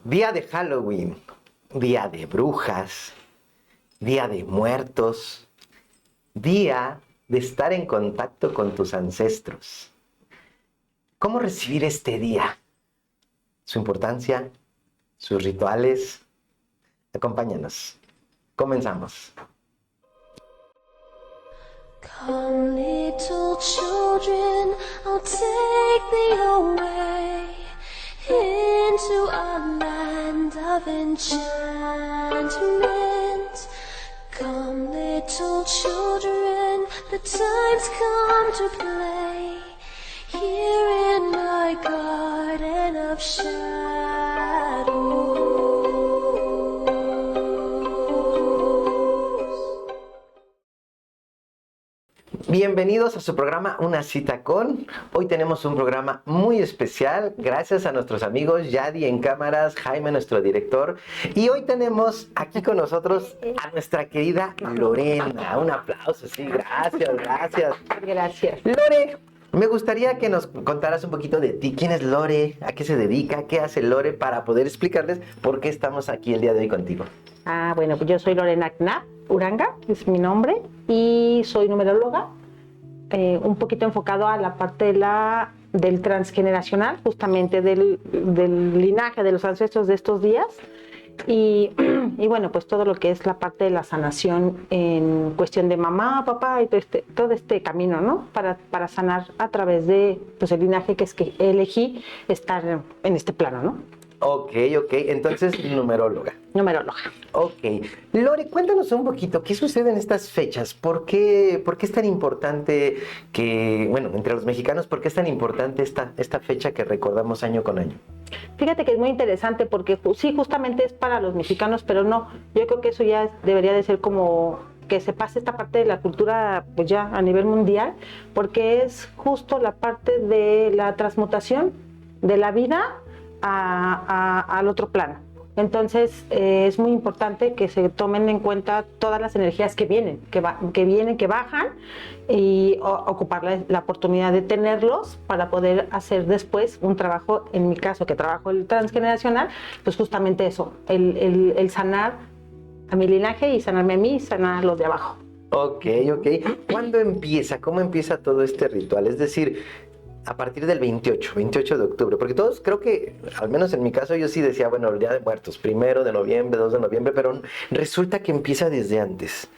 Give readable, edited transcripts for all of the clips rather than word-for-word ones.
Día de Halloween, día de brujas, día de muertos, día de estar en contacto con tus ancestros. ¿Cómo recibir este día? Su importancia, sus rituales. Acompáñanos. Comenzamos. Come, little children, I'll take thee away into a land of enchantment. Come, little children, the time's come to play here in my garden of shadows. Bienvenidos a su programa Una Cita Con. Hoy tenemos un programa muy especial, gracias a nuestros amigos Yadi en cámaras, Jaime, nuestro director. Y hoy tenemos aquí con nosotros a nuestra querida Lorena. Un aplauso, sí, gracias. Gracias. Lore, me gustaría que nos contaras un poquito de ti. ¿Quién es Lore? ¿A qué se dedica? ¿Qué hace Lore? Para poder explicarles por qué estamos aquí el día de hoy contigo. Bueno, pues yo soy Lorena Knapp Uranga, es mi nombre, y soy numeróloga, un poquito enfocado a la parte del transgeneracional, justamente del linaje de los ancestros de estos días, y bueno, pues todo lo que es la parte de la sanación en cuestión de mamá, papá, y todo este camino, ¿no? Para sanar a través de pues, el linaje que elegí estar en este plano, ¿no? Ok, entonces numeróloga. Numeróloga. Ok. Lore, cuéntanos un poquito, ¿qué sucede en estas fechas? ¿Por qué es tan importante entre los mexicanos, por qué es tan importante esta fecha que recordamos año con año? Fíjate que es muy interesante porque sí, justamente es para los mexicanos, pero no, yo creo que eso ya debería de ser como que se pase esta parte de la cultura pues ya a nivel mundial, porque es justo la parte de la transmutación de la vida al otro plano. Entonces es muy importante que se tomen en cuenta todas las energías que vienen, que bajan, y ocupar la oportunidad de tenerlos para poder hacer después un trabajo, en mi caso que trabajo el transgeneracional, pues justamente eso, el sanar a mi linaje y sanarme a mí y sanar a los de abajo. Ok. ¿Cuándo empieza? ¿Cómo empieza todo este ritual? Es decir, a partir del 28 de octubre, porque todos creo que, al menos en mi caso, yo sí decía, bueno, el Día de Muertos, 1 de noviembre, 2 de noviembre, pero resulta que empieza desde antes.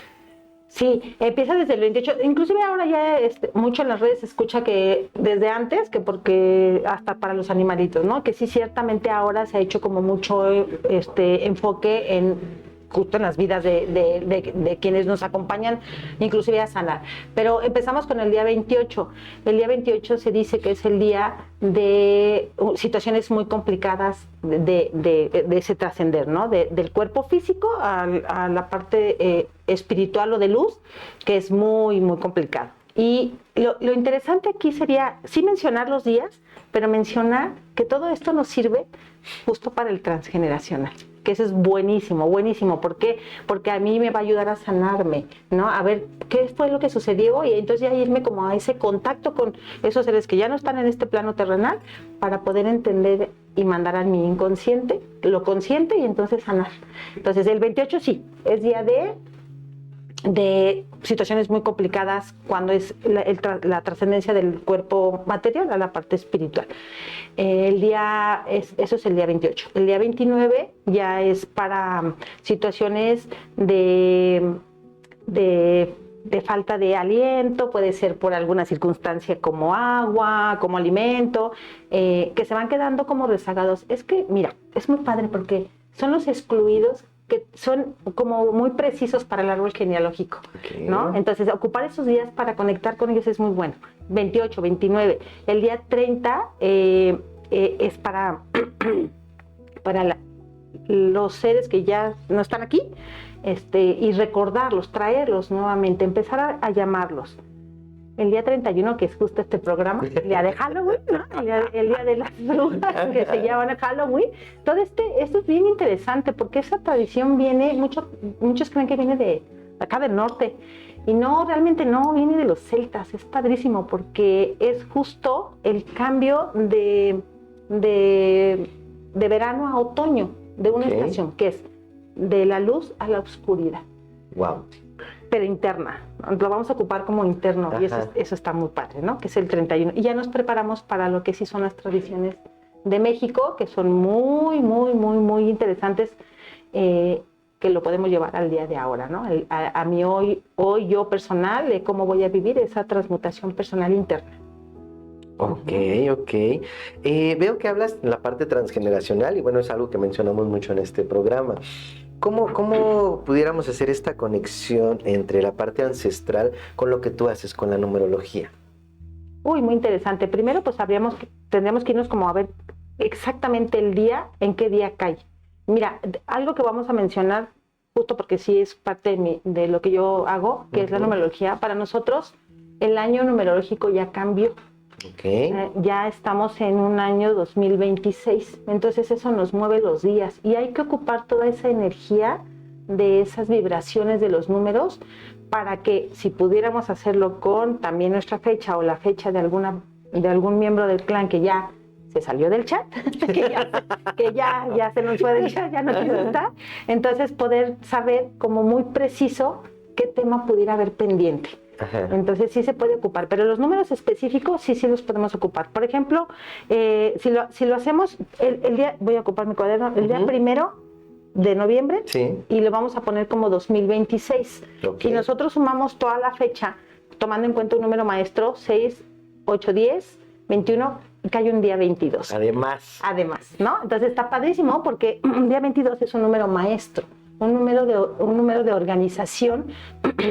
Sí, empieza desde el 28, inclusive ahora ya mucho en las redes se escucha que desde antes, que porque hasta para los animalitos, ¿no? Que sí, ciertamente ahora se ha hecho como mucho enfoque en justo en las vidas de quienes nos acompañan, inclusive a sanar. Pero empezamos con el día 28. El día 28 se dice que es el día de situaciones muy complicadas de ese trascender, ¿no? Del cuerpo físico a la parte espiritual o de luz, que es muy, muy complicado. Y lo interesante aquí sería, sí mencionar los días, pero mencionar que todo esto nos sirve justo para el transgeneracional, que eso es buenísimo. ¿Por qué? Porque a mí me va a ayudar a sanarme, ¿no? A ver qué fue lo que sucedió y entonces ya irme como a ese contacto con esos seres que ya no están en este plano terrenal para poder entender y mandar a mi inconsciente lo consciente y entonces sanar. Entonces el 28 sí, es día de situaciones muy complicadas cuando es la trascendencia del cuerpo material a la parte espiritual. Eso es el día 28. El día 29 ya es para situaciones de falta de aliento, puede ser por alguna circunstancia como agua, como alimento, que se van quedando como rezagados. Es que, mira, es muy padre porque son los excluidos que son como muy precisos para el árbol genealógico, okay, ¿no? Entonces, ocupar esos días para conectar con ellos es muy bueno. 28, 29. El día 30 es para los seres que ya no están aquí, y recordarlos, traerlos nuevamente, empezar a llamarlos. El día 31, que es justo este programa, el día de Halloween, ¿no? el día de las brujas, que se llaman Halloween. Todo esto es bien interesante porque esa tradición viene, muchos creen que viene de acá del norte, y no, realmente no, viene de los celtas. Es padrísimo porque es justo el cambio de de verano a otoño, de una Ok. estación, que es de la luz a la oscuridad, Wow. pero interna. Lo vamos a ocupar como interno y Ajá. eso está muy padre, ¿no? Que es el 31. Y ya nos preparamos para lo que sí son las tradiciones de México, que son muy, muy, muy, muy interesantes, que lo podemos llevar al día de ahora, ¿no? A mí hoy yo personal, de cómo voy a vivir esa transmutación personal interna. Ok, ok. Veo que hablas de la parte transgeneracional y bueno, es algo que mencionamos mucho en este programa. ¿Cómo pudiéramos hacer esta conexión entre la parte ancestral con lo que tú haces con la numerología? Uy, muy interesante. Primero, pues tendríamos que irnos como a ver exactamente el día, en qué día cae. Mira, algo que vamos a mencionar, justo porque sí es parte de lo que yo hago, que es la Ujú. numerología. Para nosotros, el año numerológico ya cambió. Ok. Ya estamos en un año 2026, entonces eso nos mueve los días y hay que ocupar toda esa energía de esas vibraciones de los números para que si pudiéramos hacerlo con también nuestra fecha o la fecha de algún miembro del clan que ya se salió del chat, que ya se nos fue del chat, ya no quiso estar, entonces poder saber como muy preciso qué tema pudiera haber pendiente. Ajá. Entonces sí se puede ocupar, pero los números específicos sí los podemos ocupar. Por ejemplo, si lo hacemos el día, voy a ocupar mi cuaderno, el día Ujú. 1 de noviembre, Sí. y lo vamos a poner como 2026. Ok. Y nosotros sumamos toda la fecha, tomando en cuenta un número maestro, 6, 8, 10, 21, y cae un día 22. Además, ¿no? Entonces está padrísimo porque un día 22 es un número maestro, un número de organización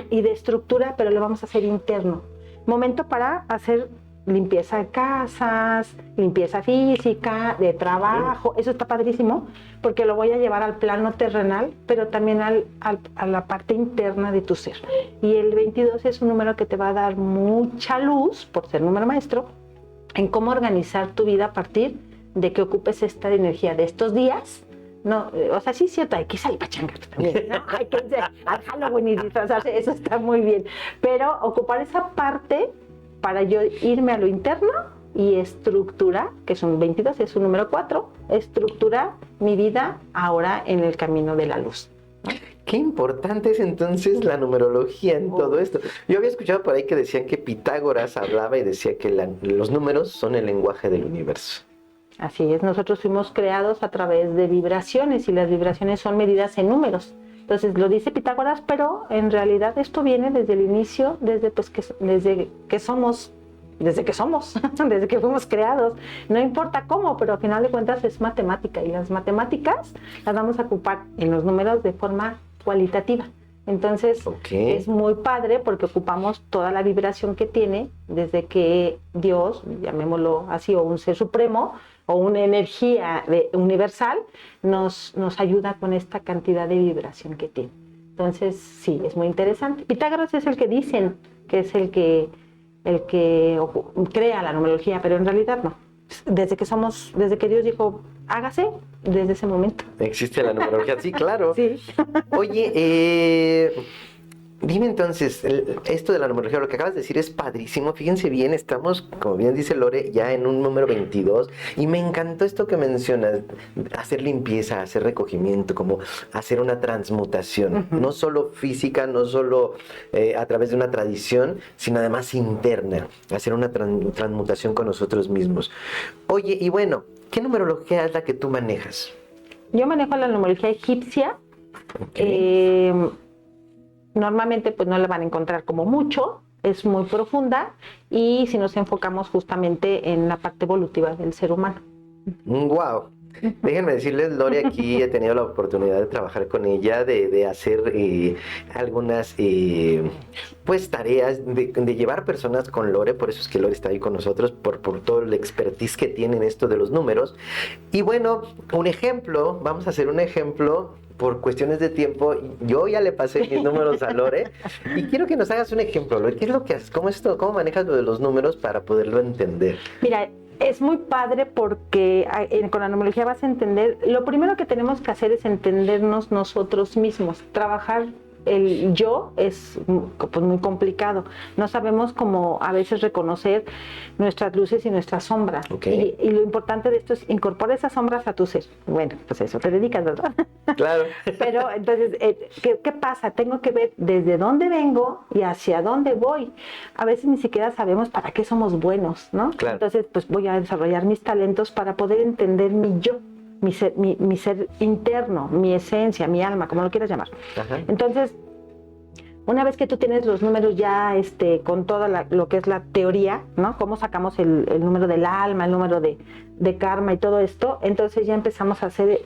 y de estructura, pero lo vamos a hacer interno. Momento para hacer limpieza de casas, limpieza física, de trabajo. Eso está padrísimo porque lo voy a llevar al plano terrenal, pero también a la parte interna de tu ser. Y el 22 es un número que te va a dar mucha luz, por ser número maestro, en cómo organizar tu vida a partir de que ocupes esta energía de estos días. No, o sea, sí es cierto, hay que salir para changar también, ¿no? Hay que irse al Halloween y disfrazarse, eso está muy bien. Pero ocupar esa parte para yo irme a lo interno y estructurar, que son 22, es un número 4, estructurar mi vida ahora en el camino de la luz. Qué importante es entonces la numerología en todo esto. Yo había escuchado por ahí que decían que Pitágoras hablaba y decía que los números son el lenguaje del universo. Así es, nosotros fuimos creados a través de vibraciones y las vibraciones son medidas en números. Entonces lo dice Pitágoras, pero en realidad esto viene desde el inicio, desde que somos, desde que fuimos creados. No importa cómo, pero al final de cuentas es matemática y las matemáticas las vamos a ocupar en los números de forma cualitativa. Entonces es muy padre porque ocupamos toda la vibración que tiene desde que Dios, llamémoslo así, o un ser supremo, o una energía universal, nos ayuda con esta cantidad de vibración que tiene. Entonces, sí, es muy interesante. Pitágoras es el que dicen que es el que crea la numerología, pero en realidad no. Desde que Dios dijo, hágase, desde ese momento. Existe la numerología, sí, claro. Sí. Oye, dime entonces, esto de la numerología, lo que acabas de decir es padrísimo. Fíjense bien, estamos, como bien dice Lore, ya en un número 22. Y me encantó esto que mencionas, hacer limpieza, hacer recogimiento, como hacer una transmutación. Uh-huh. No solo física, no solo a través de una tradición, sino además interna. Hacer una transmutación con nosotros mismos. Oye, y bueno, ¿qué numerología es la que tú manejas? Yo manejo la numerología egipcia. Okay. Normalmente pues no la van a encontrar como mucho, es muy profunda y si nos enfocamos justamente en la parte evolutiva del ser humano. ¡Wow! Déjenme decirles, Lore, aquí he tenido la oportunidad de trabajar con ella, de hacer algunas pues tareas, de llevar personas con Lore, por eso es que Lore está ahí con nosotros, por todo el expertise que tiene en esto de los números. Y bueno, vamos a hacer un ejemplo. Por cuestiones de tiempo, yo ya le pasé mis números a Lore y quiero que nos hagas un ejemplo, Lore. ¿Qué es lo que haces? ¿Cómo manejas lo de los números para poderlo entender? Mira, es muy padre porque con la numerología vas a entender, lo primero que tenemos que hacer es entendernos nosotros mismos, trabajar el yo es pues, muy complicado. No sabemos cómo a veces reconocer nuestras luces y nuestras sombras. Okay. Y lo importante de esto es incorporar esas sombras a tu ser. Bueno, pues eso, te dedicas, ¿verdad? Claro. Pero entonces, ¿qué pasa? Tengo que ver desde dónde vengo y hacia dónde voy. A veces ni siquiera sabemos para qué somos buenos, ¿no? Claro. Entonces, pues voy a desarrollar mis talentos para poder entender mi yo, mi ser interno, mi esencia, mi alma, como lo quieras llamar. Ajá. Entonces, una vez que tú tienes los números ya con toda lo que es la teoría, ¿no? Cómo sacamos el número del alma, el número de karma y todo esto, entonces ya empezamos a hacer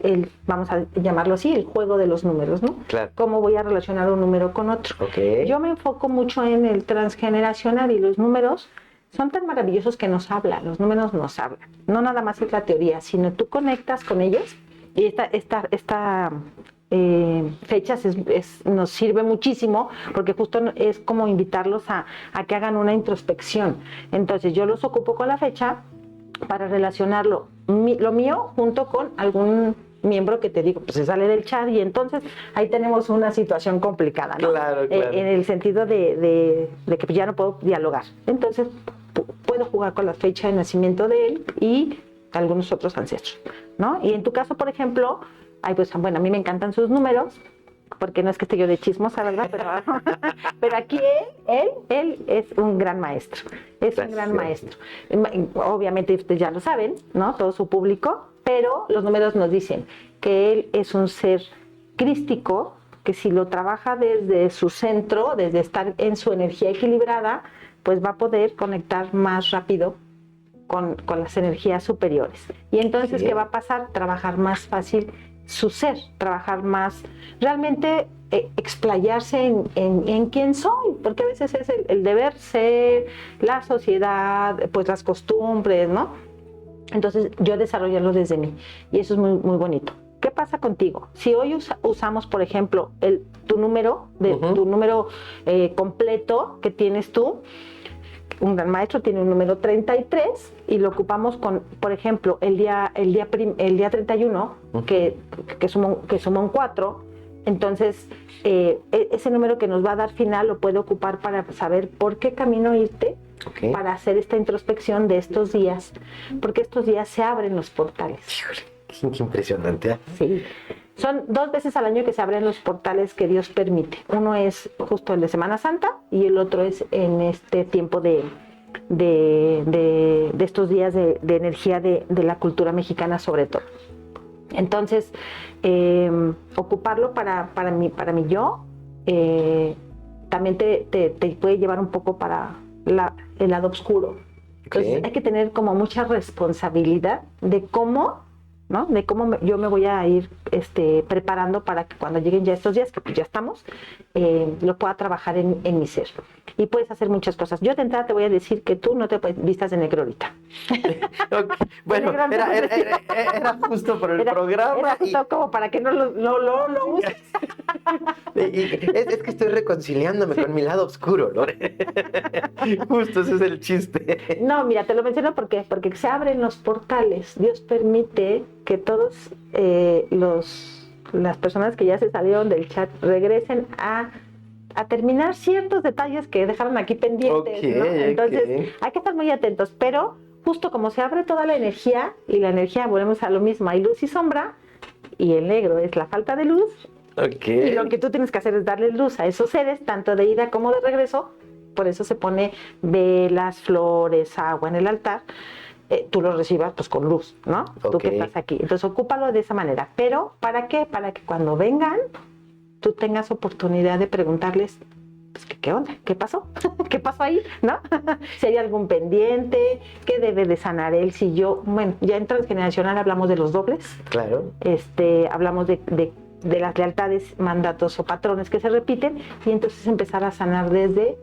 vamos a llamarlo así, el juego de los números, ¿no? Claro. Cómo voy a relacionar un número con otro. Okay. Yo me enfoco mucho en el transgeneracional y los números son tan maravillosos que nos hablan, los números nos hablan. No nada más es la teoría, sino tú conectas con ellos y esta fechas nos sirve muchísimo porque justo es como invitarlos a que hagan una introspección. Entonces yo los ocupo con la fecha para relacionarlo, lo mío junto con algún miembro que te digo, pues se sale del chat y entonces ahí tenemos una situación complicada, ¿no? Claro. En el sentido de que ya no puedo dialogar. Entonces puedo jugar con la fecha de nacimiento de él y algunos otros ancestros, ¿no? Y en tu caso, por ejemplo, pues bueno, a mí me encantan sus números, porque no es que esté yo de chismosa, ¿verdad? Pero aquí él es un gran maestro, un gran maestro. Obviamente ustedes ya lo saben, ¿no? Todo su público, pero los números nos dicen que él es un ser crístico, que si lo trabaja desde su centro, desde estar en su energía equilibrada, pues va a poder conectar más rápido con las energías superiores. Y entonces, ¿qué va a pasar? Trabajar más fácil su ser, trabajar más, realmente explayarse en quién soy, porque a veces es el deber ser, la sociedad, pues las costumbres, ¿no? Entonces yo desarrollarlo desde mí y eso es muy, muy bonito. ¿Qué pasa contigo? Si hoy usamos, por ejemplo, tu número, tu número completo que tienes tú, un gran maestro tiene un número 33 y lo ocupamos con, por ejemplo, el día 31, que suma un 4, entonces ese número que nos va a dar final lo puede ocupar para saber por qué camino irte, para hacer esta introspección de estos días, porque estos días se abren los portales. Híjole, qué impresionante, ¿eh? Sí. Son 2 veces al año que se abren los portales que Dios permite. Uno es justo el de Semana Santa y el otro es en este tiempo de estos días de energía de la cultura mexicana sobre todo. Entonces, ocuparlo para mi yo también te puede llevar un poco para el lado oscuro. Entonces hay que tener como mucha responsabilidad de cómo, ¿no? De cómo yo me voy a ir preparando para que cuando lleguen ya estos días, que pues ya estamos, lo pueda trabajar en mi ser. Y puedes hacer muchas cosas. Yo de entrada te voy a decir que tú no te vistas de negro ahorita. Okay. Bueno, era justo por el programa. Era justo como para que no lo uses. Es que estoy reconciliándome con mi lado oscuro, Lore. Justo ese es el chiste. No, mira, te lo menciono porque se abren los portales. Dios permite que todos las personas que ya se salieron del chat regresen a terminar ciertos detalles que dejaron aquí pendientes, ¿no? Entonces hay que estar muy atentos, pero justo como se abre toda la energía, y la energía, volvemos a lo mismo, hay luz y sombra, y el negro es la falta de luz, y lo que tú tienes que hacer es darle luz a esos seres, tanto de ida como de regreso. Por eso se pone velas, flores, agua en el altar. Tú lo recibas pues con luz, ¿no? Tú que estás aquí. Entonces ocúpalo de esa manera. Pero ¿para qué? Para que cuando vengan tú tengas oportunidad de preguntarles, pues, ¿qué onda? ¿Qué pasó? ¿Qué pasó ahí? ¿No? Si hay algún pendiente, ¿qué debe de sanar él? Si yo, bueno, ya en transgeneracional hablamos de los dobles. Claro. Hablamos de las lealtades, mandatos o patrones que se repiten, y entonces empezar a sanar desde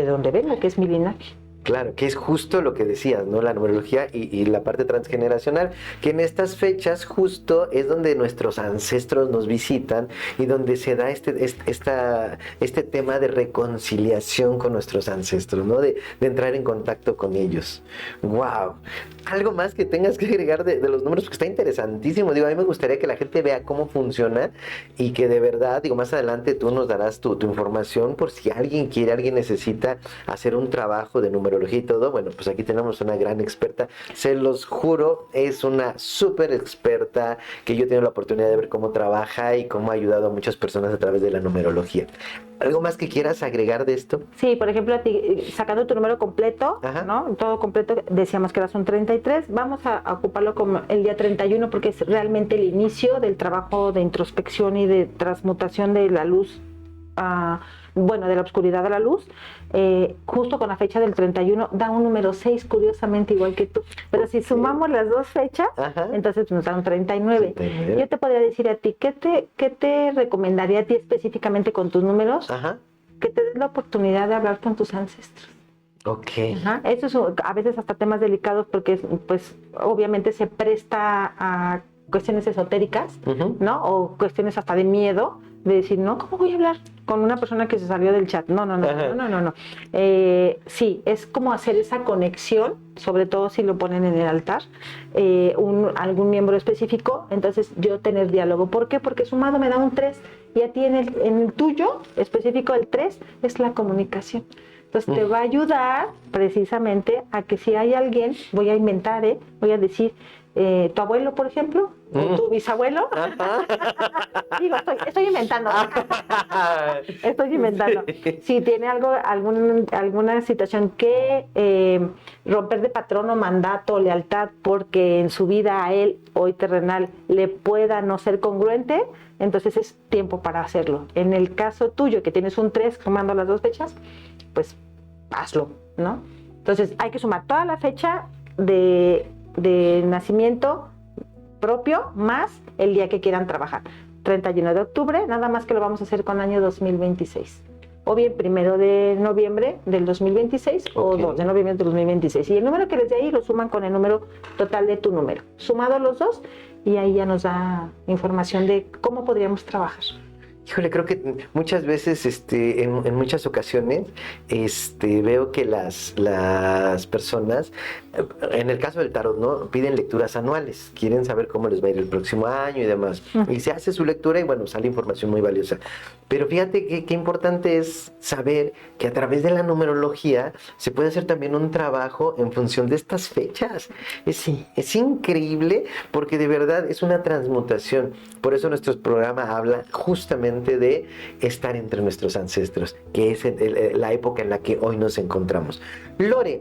donde vengo, que es mi linaje. Claro, que es justo lo que decías, ¿no? La numerología y la parte transgeneracional, que en estas fechas justo es donde nuestros ancestros nos visitan y donde se da este tema de reconciliación con nuestros ancestros, ¿no? De entrar en contacto con ellos. ¡Wow! algo más que tengas que agregar de los números, porque está interesantísimo. Digo, a mí me gustaría que la gente vea cómo funciona y que de verdad, digo, más adelante tú nos darás tu información por si alguien quiere, alguien necesita hacer un trabajo de numerología y todo. Bueno, pues aquí tenemos una gran experta. Se los juro, es una súper experta que yo he tenido la oportunidad de ver cómo trabaja y cómo ha ayudado a muchas personas a través de la numerología. ¿Algo más que quieras agregar de esto? Sí, por ejemplo, a ti, sacando tu número completo, Ajá. ¿no? Todo completo, decíamos que eras un 33, vamos a ocuparlo como el día 31 porque es realmente el inicio del trabajo de introspección y de transmutación de la luz, de la oscuridad a la luz. Justo con la fecha del 31 da un número 6, curiosamente igual que tú. Pero si sumamos las dos fechas, Ajá. entonces nos da un 39. 39. Yo te podría decir a ti, ¿qué te recomendaría a ti específicamente con tus números? Ajá. Que te des la oportunidad de hablar con tus ancestros. Ok. Ajá. Eso es a veces hasta temas delicados porque pues obviamente se presta a cuestiones esotéricas, Ujú. ¿no? O cuestiones hasta de miedo, de decir, no, ¿cómo voy a hablar con una persona que se salió del chat? No. Sí, es como hacer esa conexión, sobre todo si lo ponen en el altar, algún miembro específico, entonces yo tener diálogo. ¿Por qué? Porque sumado me da un 3 y a ti en el tuyo específico el 3 es la comunicación. Entonces te va a ayudar precisamente a que si hay alguien, voy a inventar, voy a decir, tu abuelo, por ejemplo, o tu bisabuelo. Digo, estoy inventando. Estoy inventando. Si tiene alguna situación que romper de patrón o mandato o lealtad porque en su vida a él, hoy terrenal, le pueda no ser congruente, entonces es tiempo para hacerlo. En el caso tuyo, que tienes un 3, sumando las dos fechas, pues hazlo, ¿no? Entonces hay que sumar toda la fecha de nacimiento propio más el día que quieran trabajar. 31 de octubre, nada más que lo vamos a hacer con año 2026. O bien 1 de noviembre del 2026 o 2 de noviembre del 2026. Y el número que les dé ahí lo suman con el número total de tu número. Sumado los dos y ahí ya nos da información de cómo podríamos trabajar. Híjole, creo que muchas veces, en muchas ocasiones, veo que las personas, en el caso del tarot, ¿no? Piden lecturas anuales, quieren saber cómo les va a ir el próximo año y demás. Y se hace su lectura y bueno, sale información muy valiosa. Pero fíjate qué importante es saber que a través de la numerología se puede hacer también un trabajo en función de estas fechas. Es increíble porque de verdad es una transmutación. Por eso nuestro programa habla justamente de estar entre nuestros ancestros, que es la época en la que hoy nos encontramos. Lore,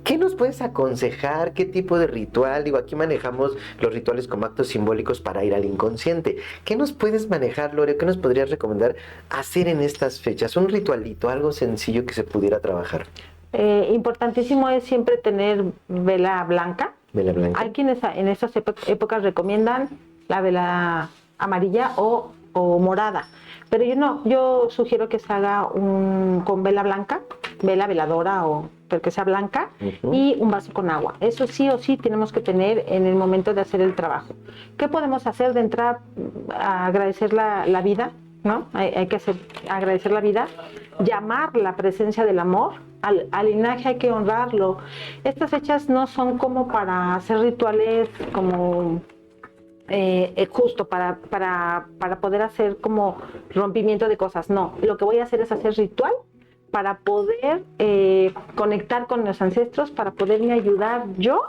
¿qué nos puedes aconsejar? ¿Qué tipo de ritual? Digo, aquí manejamos los rituales como actos simbólicos para ir al inconsciente. ¿Qué nos puedes manejar, Lore? ¿Qué nos podrías recomendar hacer en estas fechas? Un ritualito, algo sencillo que se pudiera trabajar. Importantísimo es siempre tener vela blanca. Vela blanca. Hay quienes en estas épocas recomiendan la vela amarilla o morada, pero yo sugiero que se haga con vela blanca, veladora pero que sea blanca, y un vaso con agua. Eso sí o sí tenemos que tener en el momento de hacer el trabajo. ¿Qué podemos hacer de entrada? Agradecer la vida, ¿no? Hay que agradecer la vida, llamar la presencia del amor, al linaje hay que honrarlo. Estas fechas no son como para hacer rituales como justo para poder hacer como rompimiento de cosas. No, lo que voy a hacer es hacer ritual para poder conectar con los ancestros, para poderme ayudar yo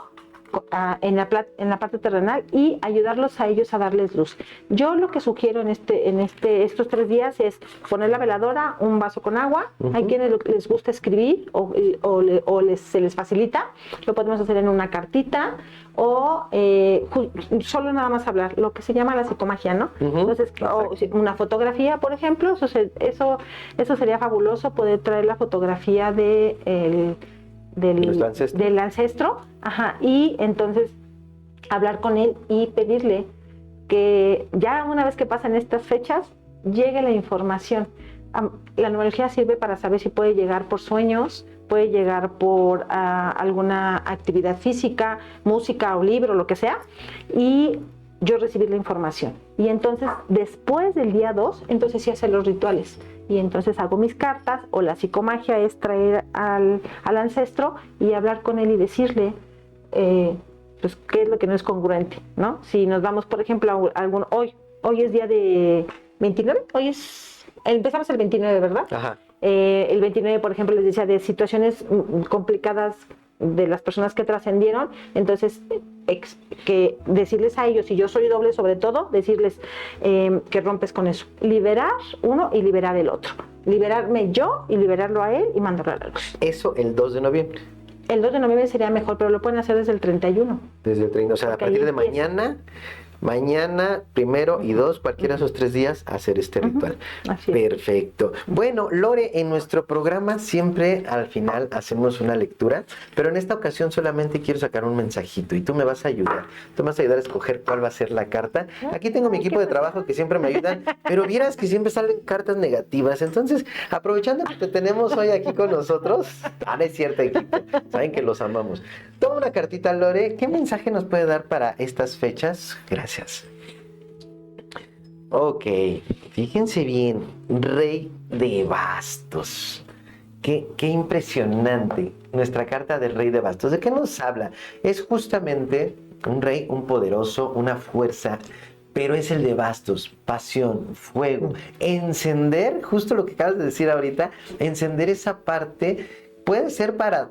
en la parte terrenal y ayudarlos a ellos a darles luz. Yo lo que sugiero en estos 3 días es poner la veladora, un vaso con agua. Hay quienes les gusta escribir se les facilita, lo podemos hacer en una cartita o solo nada más hablar, lo que se llama la psicomagia, ¿no? Entonces, una fotografía, por ejemplo, eso sería fabuloso, poder traer la fotografía del ancestro, y entonces hablar con él y pedirle que ya una vez que pasan estas fechas llegue la información. La numerología sirve para saber si puede llegar por sueños, puede llegar por alguna actividad física, música o libro, lo que sea, y yo recibir la información. Y entonces, después del día 2, entonces sí hacer los rituales. Y entonces hago mis cartas, o la psicomagia es traer al ancestro y hablar con él y decirle, pues, ¿qué es lo que no es congruente, no? Si nos vamos, por ejemplo, a algún, hoy es día de 29, empezamos el 29, ¿verdad? Ajá. El 29, por ejemplo, les decía de situaciones complicadas de las personas que trascendieron, entonces que decirles a ellos, y yo soy doble sobre todo, decirles que rompes con eso, liberar uno y liberar el otro, liberarme yo y liberarlo a él y mandarlo a la luz. Eso el 2 de noviembre. El 2 de noviembre sería mejor, pero lo pueden hacer desde el 31. Desde el 30, o sea, Porque a partir ahí de empieza. mañana, 1 y 2, cualquiera de esos 3 días, hacer este ritual. Así es. Perfecto. Bueno, Lore, en nuestro programa siempre al final hacemos una lectura, pero en esta ocasión solamente quiero sacar un mensajito y tú me vas a ayudar. Tú me vas a ayudar a escoger cuál va a ser la carta. Aquí tengo mi equipo de trabajo que siempre me ayudan, pero vieras que siempre salen cartas negativas. Entonces, aprovechando que te tenemos hoy aquí con nosotros, no es cierto, equipo, saben que los amamos. Toma una cartita, Lore. ¿Qué mensaje nos puede dar para estas fechas? Gracias. Ok, fíjense bien, Rey de Bastos. Qué impresionante nuestra carta del Rey de Bastos. ¿De qué nos habla? Es justamente un rey, un poderoso, una fuerza, pero es el de bastos, pasión, fuego, encender, justo lo que acabas de decir ahorita, encender esa parte puede ser para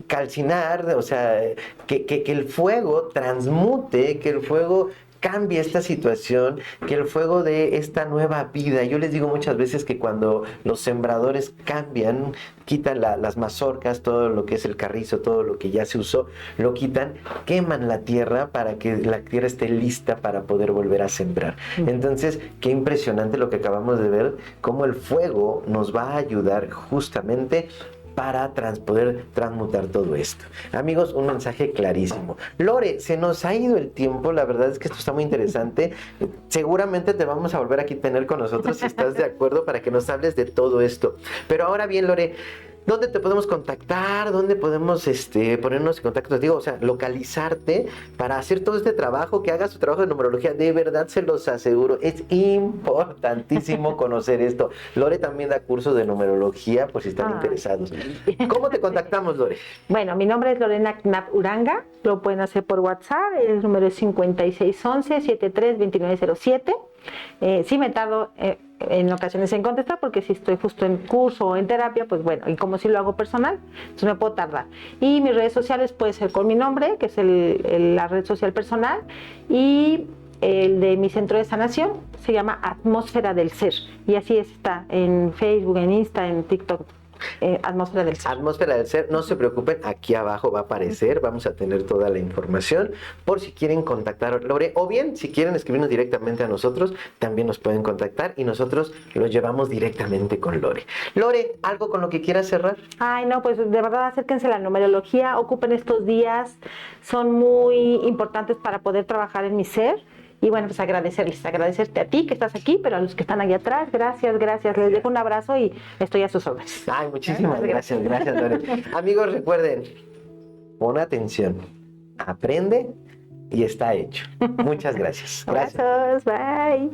calcinar, o sea, que el fuego transmute, que el fuego cambie esta situación, que el fuego de esta nueva vida. Yo les digo muchas veces que cuando los sembradores cambian, quitan las mazorcas, todo lo que es el carrizo, todo lo que ya se usó, lo quitan, queman la tierra para que la tierra esté lista para poder volver a sembrar. Entonces, qué impresionante lo que acabamos de ver, cómo el fuego nos va a ayudar justamente para poder transmutar todo esto. Amigos, un mensaje clarísimo. Lore, se nos ha ido el tiempo, la verdad es que esto está muy interesante. Seguramente te vamos a volver aquí a tener con nosotros, si estás de acuerdo, para que nos hables de todo esto. Pero ahora bien, Lore, ¿dónde te podemos contactar? ¿Dónde podemos ponernos en contacto? Digo, o sea, localizarte para hacer todo este trabajo, que hagas tu trabajo de numerología. De verdad, se los aseguro, es importantísimo conocer esto. Lore también da cursos de numerología, por si están interesados. ¿Cómo te contactamos, Lore? Bueno, mi nombre es Lorena Knapp Uranga, lo pueden hacer por WhatsApp, el número es 5611-732907. Sí me tardo en ocasiones en contestar porque si estoy justo en curso o en terapia, pues bueno, y como si lo hago personal, entonces me puedo tardar. Y mis redes sociales puede ser con mi nombre, que es la red social personal, y el de mi centro de sanación se llama Atmósfera del Ser, y así está en Facebook, en Insta, en TikTok. Atmósfera del Ser. Atmósfera del Ser, no se preocupen, aquí abajo va a aparecer, vamos a tener toda la información por si quieren contactar a Lore, o bien si quieren escribirnos directamente a nosotros, también nos pueden contactar y nosotros los llevamos directamente con Lore. Lore, ¿algo con lo que quieras cerrar? Ay, no, pues de verdad acérquense a la numerología, ocupen estos días, son muy importantes para poder trabajar en mi ser. Y bueno, pues agradecerte a ti que estás aquí, pero a los que están allá atrás, gracias. Les dejo un abrazo y estoy a sus órdenes. Ay, muchísimas gracias, Lore. Amigos, recuerden, pon atención, aprende y está hecho. Muchas gracias. Abrazos, bye.